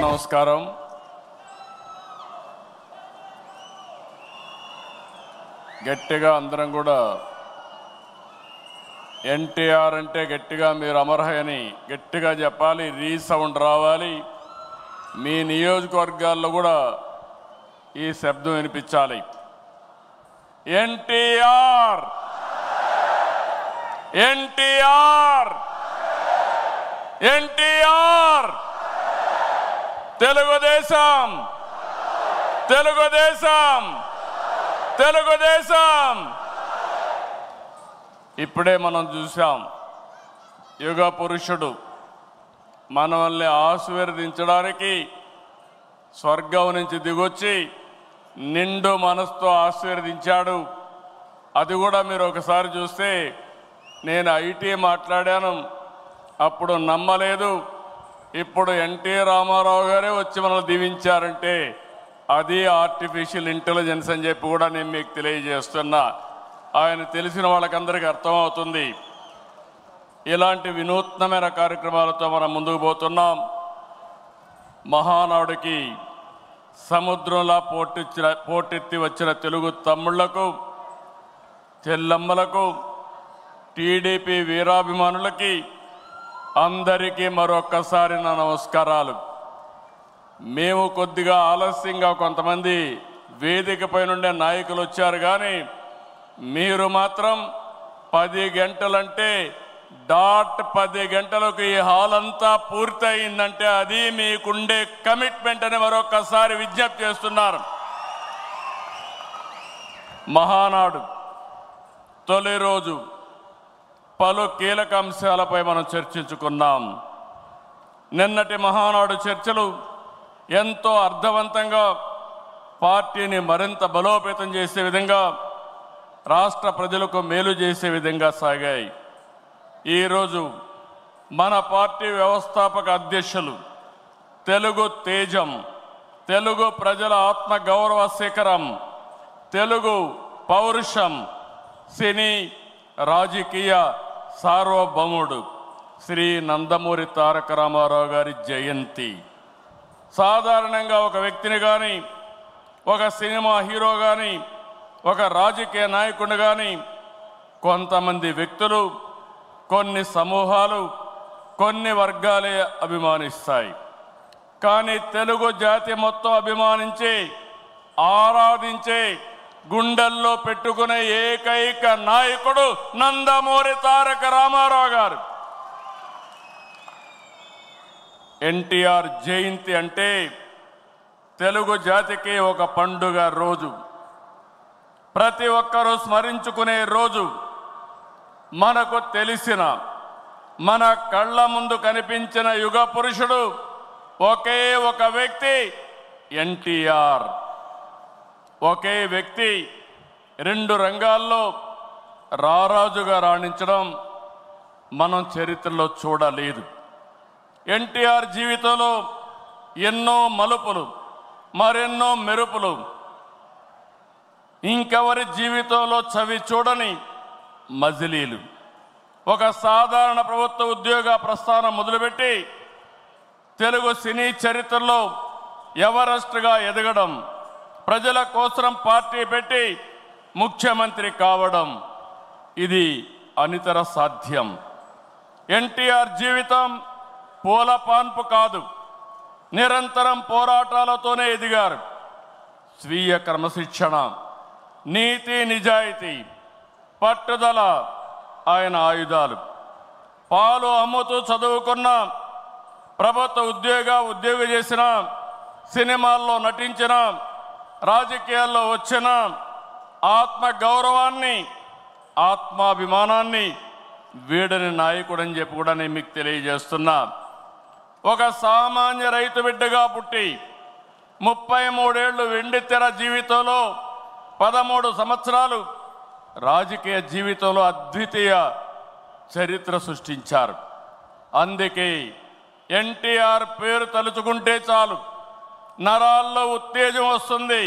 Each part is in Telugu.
నమస్కారం. గట్టిగా అందరం కూడా ఎన్టీఆర్ అంటే గట్టిగా మీరు అమర్హయని గట్టిగా చెప్పాలి, రీసౌండ్ రావాలి. మీ నియోజకవర్గాల్లో కూడా ఈ శబ్దం వినిపించాలి. ఎన్టీఆర్, ఎన్టీఆర్, ఎన్టీఆర్, తెలుగుదేశం, తెలుగుదేశం, తెలుగుదేశం. ఇప్పుడే మనం చూసాం, యుగ పురుషుడు మనల్ని ఆశీర్వదించడానికి స్వర్గం నుంచి దిగొచ్చి నిండు మనసుతో ఆశీర్వదించాడు. అది కూడా మీరు ఒకసారి చూస్తే, నేను ఐటీ మాట్లాడాను, అప్పుడు నమ్మలేదు. ఇప్పుడు ఎన్టీ రామారావు గారే వచ్చి మనల్ని దీవించారంటే అది ఆర్టిఫిషియల్ ఇంటెలిజెన్స్ అని చెప్పి కూడా నేను మీకు తెలియజేస్తున్నా. ఆయన తెలిసిన వాళ్ళకందరికీ అర్థమవుతుంది. ఇలాంటి వినూత్నమైన కార్యక్రమాలతో మనం ముందుకు పోతున్నాం. మహానాడుకి సముద్రంలా పోటెత్తి వచ్చిన తెలుగు తమ్ముళ్లకు, చెల్లమ్మలకు, టీడీపీ వీరాభిమానులకి అందరికీ మరొక్కసారి నా నమస్కారాలు. మేము కొద్దిగా ఆలస్యంగా కొంతమంది వేదికపై నుండే నాయకులు వచ్చారు, కానీ మీరు మాత్రం 10 గంటలంటే డాట్ 10 గంటలకు ఈ హాల్ అంతా పూర్తయిందంటే అది మీకుండే కమిట్మెంట్ అని మరొక్కసారి విజ్ఞప్తి చేస్తున్నారు. మహానాడు తొలి రోజు పలు కీలక అంశాలపై మనం చర్చించుకున్నాం. నిన్నటి మహానాడు చర్చలు ఎంతో అర్థవంతంగా పార్టీని మరింత బలోపేతం చేసే విధంగా, రాష్ట్ర ప్రజలకు మేలు చేసే విధంగా సాగాయి. ఈరోజు మన పార్టీ వ్యవస్థాపక అధ్యక్షులు, తెలుగు తేజం, తెలుగు ప్రజల ఆత్మ గౌరవ శిఖరం, తెలుగు పౌరుషం, సినీ రాజకీయ సార్వభౌముడు శ్రీ నందమూరి తారక రామారావు గారి జయంతి. సాధారణంగా ఒక వ్యక్తిని కానీ, ఒక సినిమా హీరో కానీ, ఒక రాజకీయ నాయకుడిని కానీ కొంతమంది వ్యక్తులు, కొన్ని సమూహాలు, కొన్ని వర్గాలే అభిమానిస్తాయి. కానీ తెలుగు జాతి మొత్తం అభిమానించే, ఆరాధించే, గుండెల్లో పెట్టుకునే ఏకైక నాయకుడు నందమూరి తారక రామారావు గారు. ఎన్టీఆర్ జయంతి అంటే తెలుగు జాతికి ఒక పండుగ రోజు, ప్రతి ఒక్కరూ స్మరించుకునే రోజు. మనకు తెలిసిన, మన కళ్ళ ముందు కనిపించిన యుగ పురుషుడు ఒకే ఒక వ్యక్తి, ఎన్టీఆర్. ఒకే వ్యక్తి 2 రంగాల్లో రారాజుగా రాణించడం మనం చరిత్రలో చూడలేదు. ఎన్టీఆర్ జీవితంలో ఎన్నో మలుపులు, మరెన్నో మెరుపులు, ఇంకెవరి జీవితంలో చవి చూడని మజిలీలు. ఒక సాధారణ ప్రభుత్వ ఉద్యోగ ప్రస్థానం మొదలుపెట్టి తెలుగు సినీ చరిత్రలో ఎవరెస్ట్గా ఎదగడం, ప్రజల కోసం పార్టీ పెట్టి ముఖ్యమంత్రి కావడం, ఇది అనితర సాధ్యం. ఎన్టీఆర్ జీవితం పూల పాన్పు కాదు, నిరంతరం పోరాటాలతోనే ఎదిగారు. స్వీయ క్రమశిక్షణ, నీతి నిజాయితీ, పట్టుదల ఆయన ఆయుధాలు. పాలు అమ్ముతూ చదువుకున్న, ప్రభుత్వ ఉద్యోగం చేసిన, సినిమాల్లో నటించిన, రాజకీయాల్లో వచ్చిన, ఆత్మ గౌరవాన్ని, ఆత్మాభిమానాన్ని వీడని నాయకుడని చెప్పి కూడా నేను మీకు తెలియజేస్తున్నా. ఒక సామాన్య రైతు బిడ్డగా పుట్టి 33 ఏళ్ళు వెండి తెర జీవితంలో 13 సంవత్సరాలు రాజకీయ జీవితంలో అద్వితీయ చరిత్ర సృష్టించారు. అందుకే ఎన్టీఆర్ పేరు తలుచుకుంటే చాలు నరాల్లో ఉత్తేజం వస్తుంది.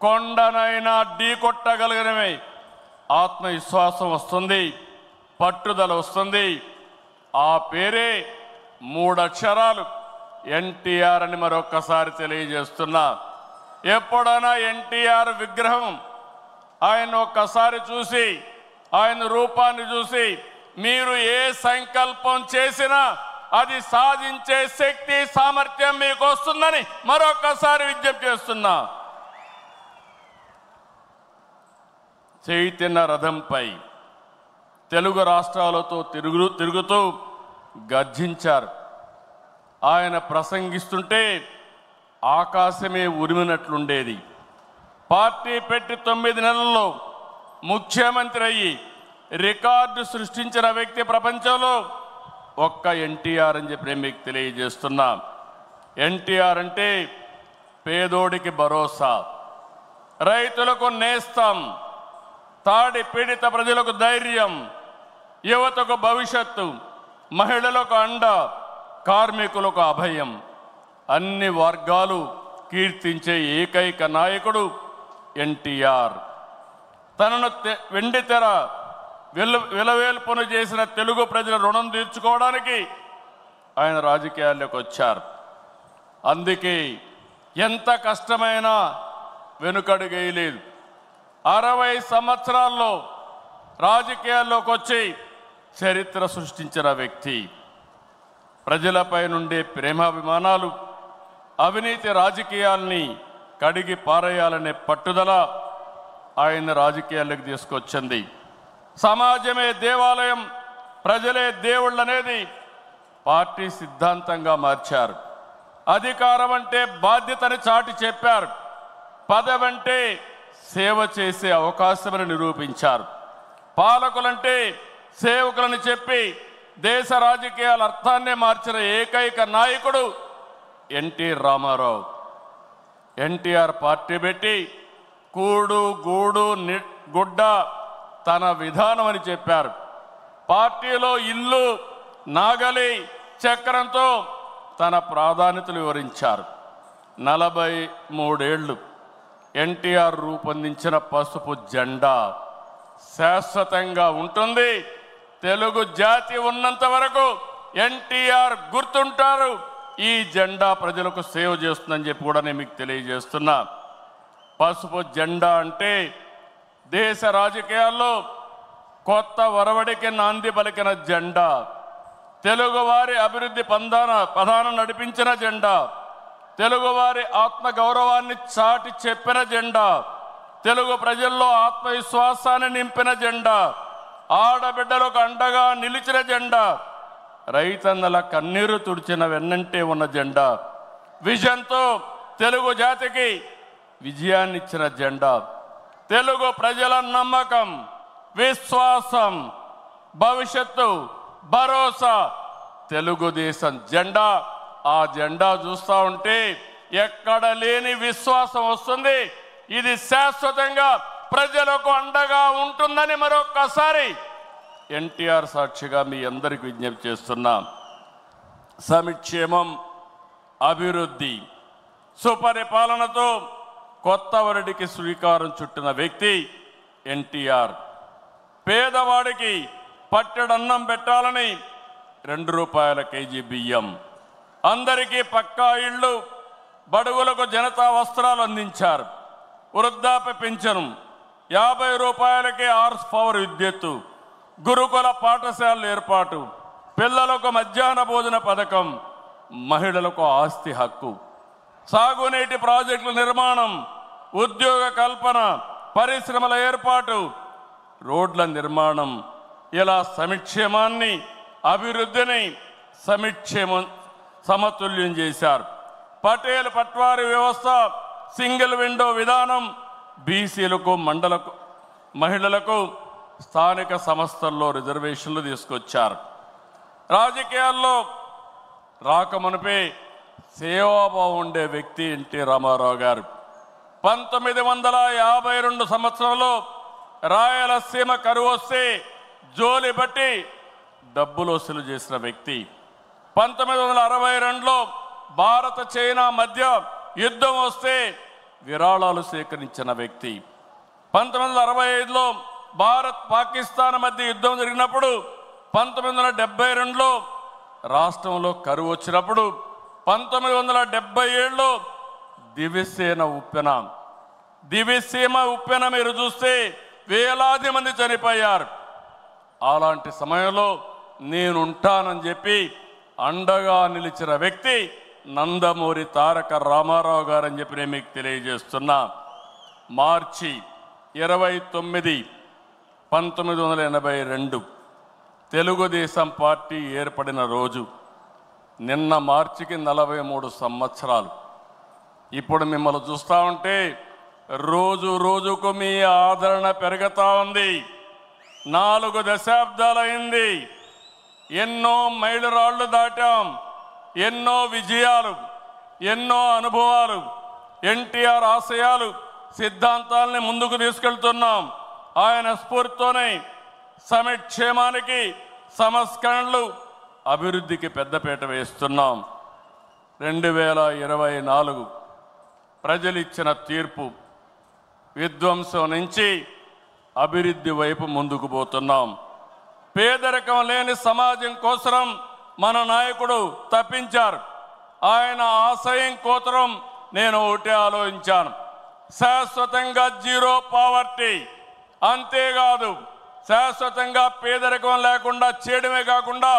కొండనైనా ఢీ కొట్టగలిగినమే ఆత్మవిశ్వాసం వస్తుంది, పట్టుదల వస్తుంది. ఆ పేరే 3 అక్షరాలు ఎన్టీఆర్ అని మరొక్కసారి తెలియజేస్తున్నా. ఎప్పుడైనా ఎన్టీఆర్ విగ్రహం ఆయన ఒక్కసారి చూసి, ఆయన రూపాన్ని చూసి మీరు ఏ సంకల్పం చేసినా అది సాధించే శక్తి సామర్థ్యం మీకు వస్తుందని మరొక్కసారి విజ్ఞప్తి చేస్తున్నా. చైతన్య రథంపై తెలుగు రాష్ట్రాలతో తిరుగుతూ గర్జించారు. ఆయన ప్రసంగిస్తుంటే ఆకాశమే ఉరిమినట్లుండేది. పార్టీ పెట్టి 9 నెలల్లో ముఖ్యమంత్రి అయ్యి రికార్డు సృష్టించిన వ్యక్తి ప్రపంచంలో ఒక్క ఎన్టీఆర్ అని చెప్పి నేను మీకు తెలియజేస్తున్నా. ఎన్టీఆర్ అంటే పేదోడికి భరోసా, రైతులకు నేస్తం, తాడి పీడిత ప్రజలకు ధైర్యం, యువతకు భవిష్యత్తు, మహిళలకు అండ, కార్మికులకు అభయం. అన్ని వర్గాలు కీర్తించే ఏకైక నాయకుడు ఎన్టీఆర్. తనను వెండితెర విలవేల్పును చేసిన తెలుగు ప్రజల రుణం తీర్చుకోవడానికి ఆయన రాజకీయాల్లోకి వచ్చారు. అందుకే ఎంత కష్టమైనా వెనుకడుగేయలేదు. 60 సంవత్సరాల్లో రాజకీయాల్లోకి వచ్చి చరిత్ర సృష్టించిన వ్యక్తి. ప్రజలపై నుండే ప్రేమాభిమానాలు, అవినీతి రాజకీయాల్ని కడిగి పారేయాలనే పట్టుదల ఆయన రాజకీయాల్లోకి తీసుకొచ్చింది. సమాజమే దేవాలయం, ప్రజలే దేవుళ్ళు అనేది పార్టీ సిద్ధాంతంగా మార్చారు. అధికారం అంటే బాధ్యతని చాటి చెప్పారు. పదవంటే సేవ చేసే అవకాశమని నిరూపించారు. పాలకులంటే సేవకులని చెప్పి దేశ రాజకీయాల అర్థాన్నే మార్చిన ఏకైక నాయకుడు ఎన్టీ రామారావు. ఎన్టీఆర్ పార్టీ పెట్టి కూడు గూడు గుడ్డ తన విధానం అని చెప్పారు. పార్టీలో ఇల్లు, నాగలి, చక్రంతో తన ప్రాధాన్యతలు వివరించారు. 43 ఏళ్ళు ఎన్టీఆర్ రూపొందించిన పసుపు జెండా శాశ్వతంగా ఉంటుంది. తెలుగు జాతి ఉన్నంత వరకు ఎన్టీఆర్ గుర్తుంటారు. ఈ జెండా ప్రజలకు సేవ చేస్తుందని చెప్పి కూడా నేను మీకు తెలియజేస్తున్నా. పసుపు జెండా అంటే దేశ రాజకీయాల్లో కొత్త ఒరవడికి నాంది పలికిన జెండా, తెలుగువారి అభివృద్ధి పదాన నడిపించిన జెండా, తెలుగువారి ఆత్మగౌరవాన్ని చాటి చెప్పిన జెండా, తెలుగు ప్రజల్లో ఆత్మవిశ్వాసాన్ని నింపిన జెండా, ఆడబిడ్డలకు అండగా నిలిచిన జెండా, రైతన్నల కన్నీరు తుడిచిన వెన్నంటే ఉన్న జెండా, విజన్తో తెలుగు జాతికి విజయాన్నిచ్చిన జెండా, తెలుగు ప్రజల నమ్మకం, విశ్వాసం, భవిష్యత్తు, భరోసా తెలుగుదేశం జెండా. ఆ జెండా చూస్తూ ఉంటే ఎక్కడ లేని విశ్వాసం వస్తుంది. ఇది శాశ్వతంగా ప్రజలకు అండగా ఉంటుందని మరొక్కసారి ఎన్టీఆర్ సాక్షిగా మీ అందరికి విజ్ఞప్తి చేస్తున్నాం. సంక్షేమం, అభివృద్ధి, సుపరిపాలనతో కొత్త వరడికి శ్రీకారం చుట్టిన వ్యక్తి ఎన్టీఆర్. పేదవాడికి పట్టెడన్నం పెట్టాలని 2 రూపాయల కేజీ బియ్యం, అందరికీ పక్కా ఇళ్ళు, బడుగులకు జనతా వస్త్రాలు అందించారు. వృద్ధాప్య పింఛను, 50 రూపాయలకే హార్స్ పవర్ విద్యుత్తు, గురుకుల పాఠశాలల ఏర్పాటు, పిల్లలకు మధ్యాహ్న భోజన పథకం, మహిళలకు ఆస్తి హక్కు, సాగునీటి ప్రాజెక్టుల నిర్మాణం, ఉద్యోగ కల్పన, పరిశ్రమల ఏర్పాటు, రోడ్ల నిర్మాణం. ఇలా సంక్షేమాన్ని, అభివృద్ధిని సమతుల్యం చేశారు. పటేల్ పట్వారీ వ్యవస్థ, సింగిల్ విండో విధానం, బీసీలకు, మహిళలకు స్థానిక సంస్థల్లో రిజర్వేషన్లు తీసుకొచ్చారు. రాజకీయాల్లో రాకమునిపే సేవాభావం ఉండే వ్యక్తి ఎన్టీ రామారావు గారు. 1952 సంవత్సరంలో రాయలసీమ కరువు వస్తే జోలి బట్టి డబ్బులు వసూలు చేసిన వ్యక్తి. 1962లో భారత చైనా మధ్య యుద్ధం వస్తే విరాళాలు సేకరించిన వ్యక్తి. 1965లో భారత్ పాకిస్తాన్ మధ్య యుద్ధం జరిగినప్పుడు 1972లో రాష్ట్రంలో కరువు వచ్చినప్పుడు 1977లో దివిసేన ఉప్పెన. దివిసీమ ఉప్పెన మీరు చూస్తే వేలాది మంది చనిపోయారు. అలాంటి సమయంలో నేనుంటానని చెప్పి అండగా నిలిచిన వ్యక్తి నందమూరి తారక రామారావు గారని చెప్పి నేను మీకు తెలియజేస్తున్నా. మార్చి 29, 1982 తెలుగుదేశం పార్టీ ఏర్పడిన రోజు. నిన్న మార్చికి 43 సంవత్సరాలు. ఇప్పుడు మిమ్మల్ని చూస్తూ ఉంటే రోజు రోజుకు మీ ఆదరణ పెరుగుతూ ఉంది. 4 దశాబ్దాలైంది. ఎన్నో మైలురాళ్లు దాటాం, ఎన్నో విజయాలు, ఎన్నో అనుభవాలు. ఎన్టీఆర్ ఆశయాలు, సిద్ధాంతాలని ముందుకు తీసుకెళ్తున్నాం. ఆయన స్ఫూర్తితోనే సమిక్షేమానికి, సంస్కరణలు, అభివృద్ధికి పెద్దపీట వేస్తున్నాం. 2024 ప్రజలిచ్చిన తీర్పు, విధ్వంసం నుంచి అభివృద్ధి వైపు ముందుకు పోతున్నాం. పేదరికం లేని సమాజం కోసం మన నాయకుడు తప్పించారు. ఆయన ఆశయం కోసం నేను ఒకటే ఆలోచించాను, శాశ్వతంగా జీరో పావర్టీ. అంతేకాదు, శాశ్వతంగా పేదరికం లేకుండా చేయడమే కాకుండా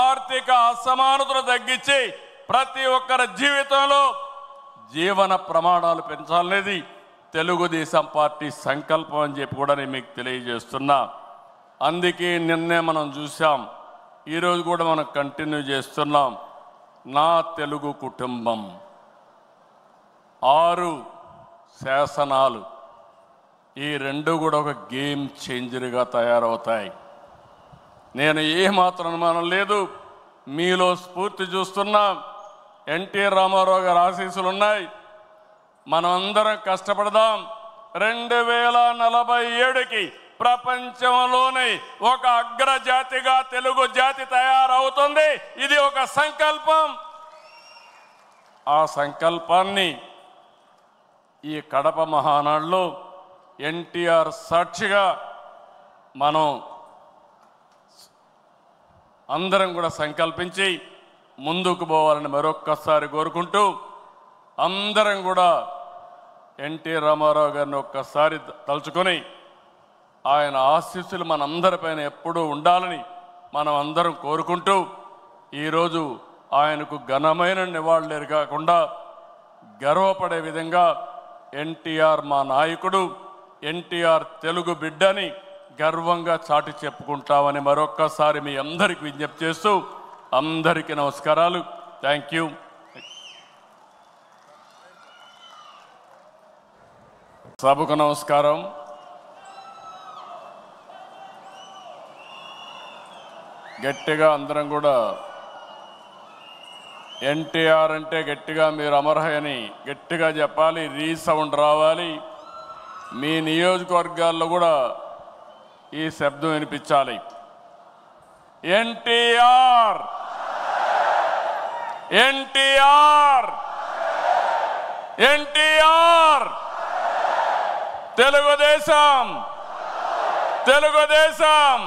ఆర్థిక అసమానతలు తగ్గించి ప్రతి ఒక్కరి జీవితంలో జీవన ప్రమాణాలు పెంచాలనేది తెలుగుదేశం పార్టీ సంకల్పం అని చెప్పి కూడా నేను మీకు తెలియజేస్తున్నా. అందుకే నిన్నే మనం చూసాం, ఈరోజు కూడా మనం కంటిన్యూ చేస్తున్నాం. నా తెలుగు కుటుంబం, 6 శాసనాలు, ఈ 2 కూడా ఒక గేమ్ చేంజర్గా తయారవుతాయి. నేను ఏమాత్రం అనుమానం లేదు, మీలో స్ఫూర్తి చూస్తున్నా. ఎన్టీ రామారావు గారి ఆశీస్సులు ఉన్నాయి. మనం అందరం కష్టపడదాం. 2047కి ప్రపంచంలోనే ఒక అగ్రజాతిగా తెలుగు జాతి తయారవుతుంది. ఇది ఒక సంకల్పం. ఆ సంకల్పాన్ని ఈ కడప మహానాడులో ఎన్టీఆర్ సాక్షిగా మనం అందరం కూడా సంకల్పించి ముందుకు పోవాలని మరొక్కసారి కోరుకుంటూ, అందరం కూడా ఎన్టీ రామారావు గారిని ఒక్కసారి తలుచుకొని ఆయన ఆశీస్సులు మనందరిపైన ఎప్పుడూ ఉండాలని మనం అందరం కోరుకుంటూ, ఈరోజు ఆయనకు ఘనమైన నివాళులు కాకుండా గర్వపడే విధంగా ఎన్టీఆర్ మా నాయకుడు, ఎన్టీఆర్ తెలుగు బిడ్డని గర్వంగా చాటి చెప్పుకుంటామని మరొక్కసారి మీ అందరికి విజ్ఞప్తి చేస్తూ, అందరికీ నమస్కారాలు. Thank you. సభకు నమస్కారం. గట్టిగా అందరం కూడా ఎన్టీఆర్ అంటే గట్టిగా మీరు అమర్హయని గట్టిగా చెప్పాలి, రీసౌండ్ రావాలి. మీ నియోజకవర్గాల్లో కూడా ఈ శబ్దం వినిపించాలి. ఎన్టీఆర్, ఎన్టీఆర్, ఎన్టీఆర్, తెలుగుదేశం, తెలుగుదేశం.